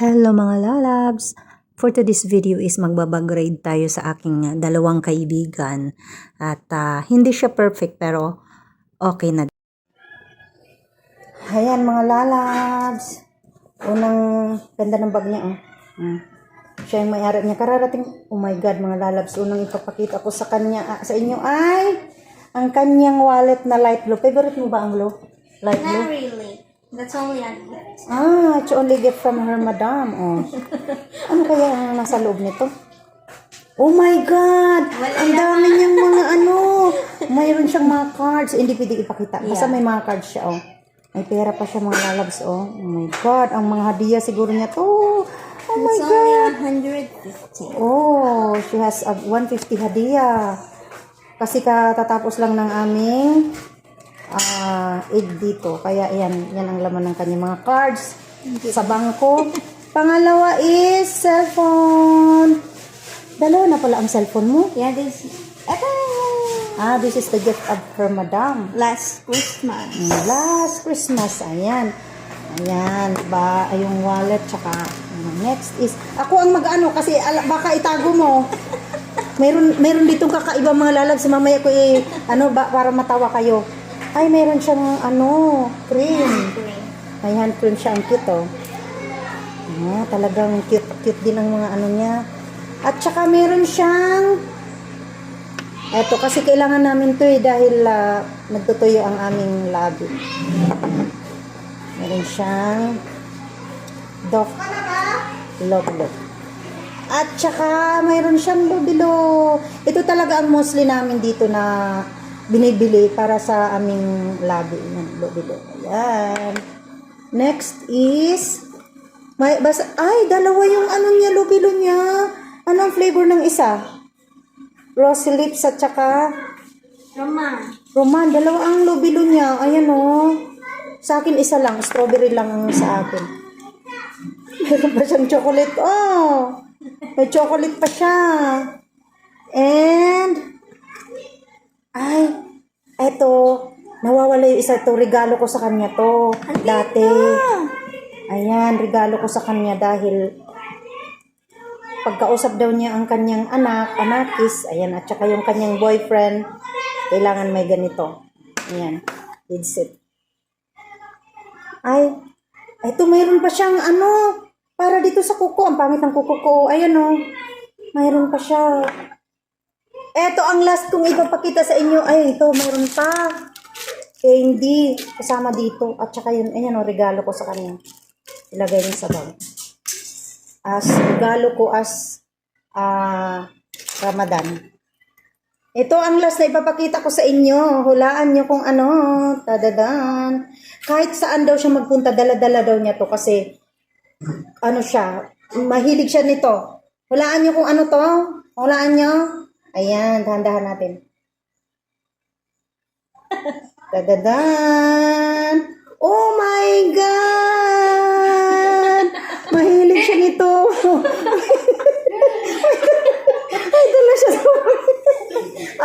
Hello mga lalabs! For today's video is magbabag-grade tayo sa aking dalawang kaibigan. At hindi siya perfect pero okay na. Ayan mga lalabs! Unang ganda ng bag niya. Siya yung may-ari niya. Kararating, oh my god mga lalabs, unang ipapakita ko sa kanya, sa inyo ay ang kanyang wallet na light blue. Favorite mo ba ang blue? Light blue? Not really. That's only a gift. It's only gift from her madam. Oh. Ano kaya ang nasa loob nito? Oh my God! Ang dami niyang mga mayroon siyang mga cards. Hindi pwede ipakita. Basta may mga cards siya, oh. May pera pa siya mga lalabs, oh. Oh my God! Ang mga hadiah siguro niya to. Oh my It's God! only 150. Oh, she has a 150 hadiah. Kasi katatapos lang ng aming egg dito. Kaya yan ang laman ng kanyang mga cards sa bangko. Pangalawa is cellphone. Dalawa na pala ang cellphone mo. Yeah, this This is the gift of her madam. last Christmas. Last Christmas. Ayan. Ba, yung wallet. Tsaka, next is, ako ang mag-ano kasi baka itago mo. Meron ditong kakaibang mga lalabs. Mamaya ko para matawa kayo. Ay, meron siyang cream. May hand cream siya. Ang cute, oh. Talagang cute din ang mga niya. At saka meron siyang eto, kasi kailangan namin to dahil nagtutuyo ang aming labi. Meron siyang Doc Love. At saka mayroon siyang Lobilo. Ito talaga ang mostly namin dito na binibili para sa aming labi ng Lobilo. Ayan. Next is dalawa yung niya, Lobilo niya. Anong flavor ng isa? Rosy Lips at saka Roman. Dalawa ang Lobilo niya. Ayan, oh. Sa akin isa lang, strawberry lang ang sa akin. Meron pa siyang chocolate. Oh, may chocolate pa siya. And eto, nawawala yung isa to. Regalo ko sa kanya to. Dati. Ayan, regalo ko sa kanya dahil pagkausap daw niya ang kanyang anakis. Ayan, at saka yung kanyang boyfriend, kailangan may ganito. Ayan, headset. Eto, mayroon pa siyang para dito sa kuko. Ang pangit ng kuko ko. Ayan, oh. Mayroon pa siya. Eto ang last kong ipapakita sa inyo. Ito, mayroon pa. Candy. Kasama dito. At saka yun, ayan o, regalo ko sa kanya. Ilagay niya sa bag. Regalo ko Ramadan. Ito ang last na ipapakita ko sa inyo. Hulaan nyo kung Tadadan. Kahit saan daw siya magpunta, dala-dala daw niya to. Kasi, siya. Mahilig siya nito. Hulaan nyo kung to. Hulaan nyo. Ayan, dahan-dahan natin. Tadadan! Oh my God! Mahilig siya nito. Ay, dala siya.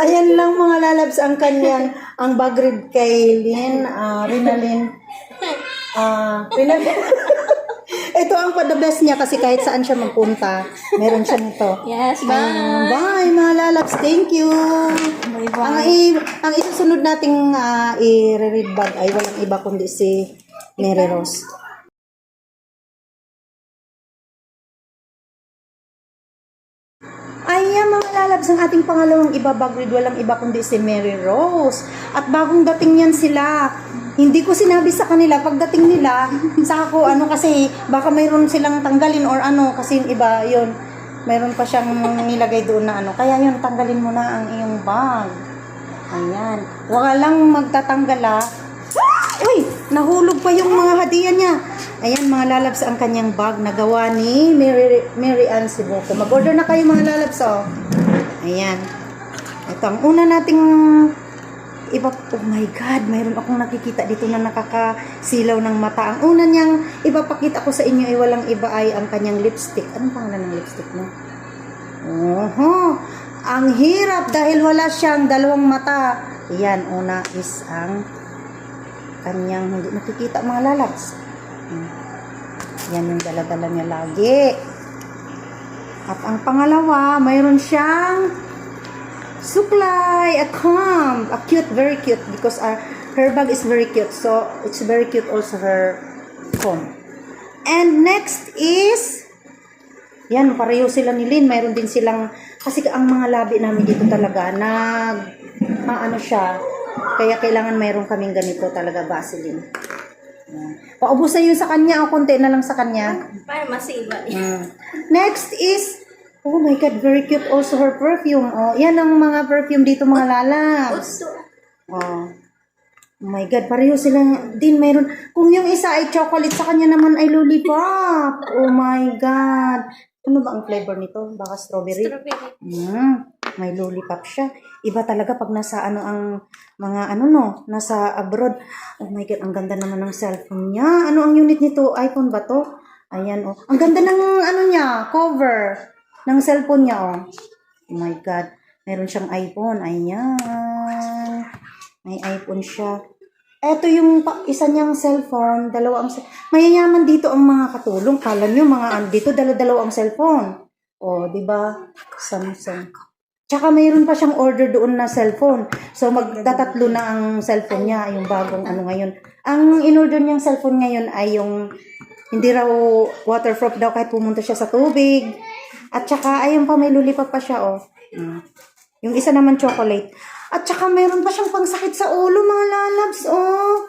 Ayan lang mga lalabs ang kanyang, ang bag rib kay Rinalyn. Ito ang pa-the-best niya kasi kahit saan siya magpunta, meron siya nito. Yes, bye. Bye mga lalabs. Thank you. Bye-bye. Ang isusunod nating i-read bag ay walang iba kundi si Mary Rose. Ayan mga lalabs, ang ating pangalawang ibabag read, walang iba kundi si Mary Rose. At bagong dating yan sila. Hindi ko sinabi sa kanila, pagdating nila, sa ako, kasi baka mayroon silang tanggalin or kasi yung iba, yun, mayroon pa siyang nilagay doon na kaya yun, tanggalin mo na ang iyong bag. Ayan. Walang magtatanggal Uy! Nahulog pa yung mga hadiah niya. Ayan mga lalabs ang kanyang bag na gawa ni Mary Ann Sibuko. Mag-order na kayo mga lalabs, oh. Ayan. Ito ang una nating oh my God, mayroon akong nakikita dito na nakakasilaw ng mata. Ang una niyang ipapakita ko sa inyo ay walang iba ay ang kanyang lipstick. Anong pangalan ng lipstick mo? Ang hirap dahil wala siyang dalawang mata. Ayan, una is ang kanyang hindi nakikita mga lalabs. Yan yung dala-dala niya lagi. At ang pangalawa, mayroon siyang suklay, a comb, a cute, very cute because her bag is very cute. So, it's very cute also her comb. And next is, yan, pareho sila ni Lynn. Mayroon din silang, kasi ang mga labi namin dito talaga, ano siya, kaya kailangan mayroon kaming ganito talaga, Vaseline. Yan. Paubusan yun sa kanya, o konti na lang sa kanya. Para masiba. Next is, oh my God, very cute also her perfume. Oh, yan ang mga perfume dito, mga lalabs. Oh. Oh my God, pareho sila din mayroon. Kung yung isa ay chocolate, sa kanya naman ay lollipop. Oh my God. Ano ba ang flavor nito? Baka strawberry? May lollipop siya. Iba talaga pag nasa ang mga nasa abroad. Oh my God, ang ganda naman ng cellphone niya. Ano ang unit nito? iPhone ba to? Ayan, oh. Ang ganda ng niya, cover ng cellphone niya, oh. Oh my God. Meron siyang iPhone. Ayan. May iPhone siya. Eto yung isa niyang cellphone. Mayayaman dito ang mga katulong. Kala nyo, dito dala-dalawa ang cellphone. O, di ba? Samsung. Tsaka mayroon pa siyang order doon na cellphone. So, magtatatlo na ang cellphone niya. Yung bagong ngayon. Ang in-order niyang cellphone ngayon ay yung hindi raw waterproof daw kahit pumunta siya sa tubig. At tsaka, ayun pa, may lollipop pa siya, oh. Yung isa naman chocolate. At tsaka mayroon pa siyang pangsakit sa ulo, mga lalabs, oh.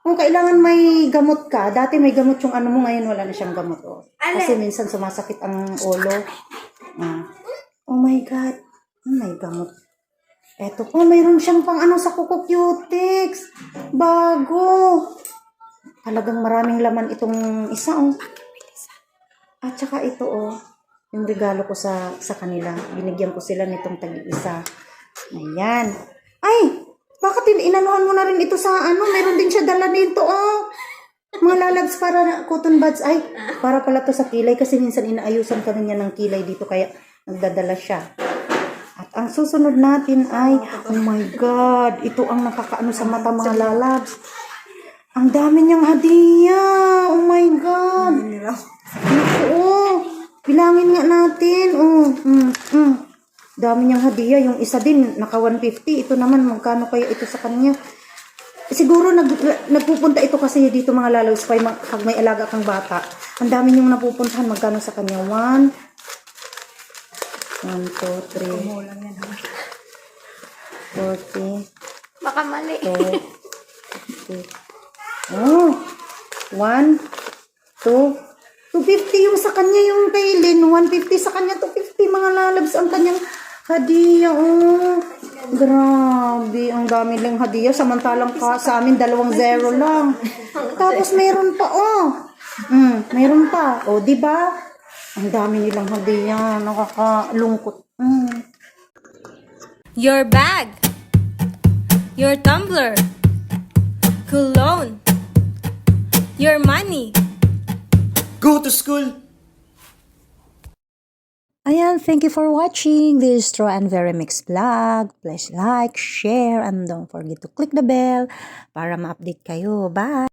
Kung kailangan may gamot ka, dati may gamot yung mo, ngayon wala na siyang gamot, oh. Kasi minsan sumasakit ang ulo. Oh my God. May gamot. Eto po, mayroon siyang pang sa Kuko Cutix. Bago. Talagang maraming laman itong isa, oh. At tsaka ito, oh. Yung regalo ko sa kanila. Binigyan ko sila nitong tag-isa. Ayan. Ay! Bakit inanuhan mo na rin ito sa meron din siya dala nito, oh. Mga lalabs para cotton buds. Ay, para pala to sa kilay kasi minsan inaayusan kami niya ng kilay dito kaya nagdadala siya. At ang susunod natin ay, oh my God, ito ang nakakaano sa mata, mga lalabs. Ang dami niyang hadiah. Oh my God. Oo. Bilangin nga natin. Dami niyang hadiah. Yung isa din, naka 150. Ito naman, magkano kaya ito sa kanya? Siguro nagpupunta ito kasi dito, mga lalabs, pag may alaga kang bata. Ang dami niyong napupuntahan. Magkano sa kanya? 1, 2, 3, 40. Baka mali. 50. Oh, 1, 2, 250 yung sa kanya, yung kay Lynn, 150 sa kanya, 250, mga lalabs ang kanyang hadiah. Oh, grabe, ang dami lang hadiah, samantalang sa amin 2-0 lang. Tapos mayroon pa, oh. Mayroon pa. Oh, di ba? Ang dami nilang hadiah, nakakalungkot. Your bag, your tumbler, cologne, your money. Go to school! Ayan, thank you for watching this Straw and Very Mixed vlog. Please like, share, and don't forget to click the bell para ma-update kayo. Bye!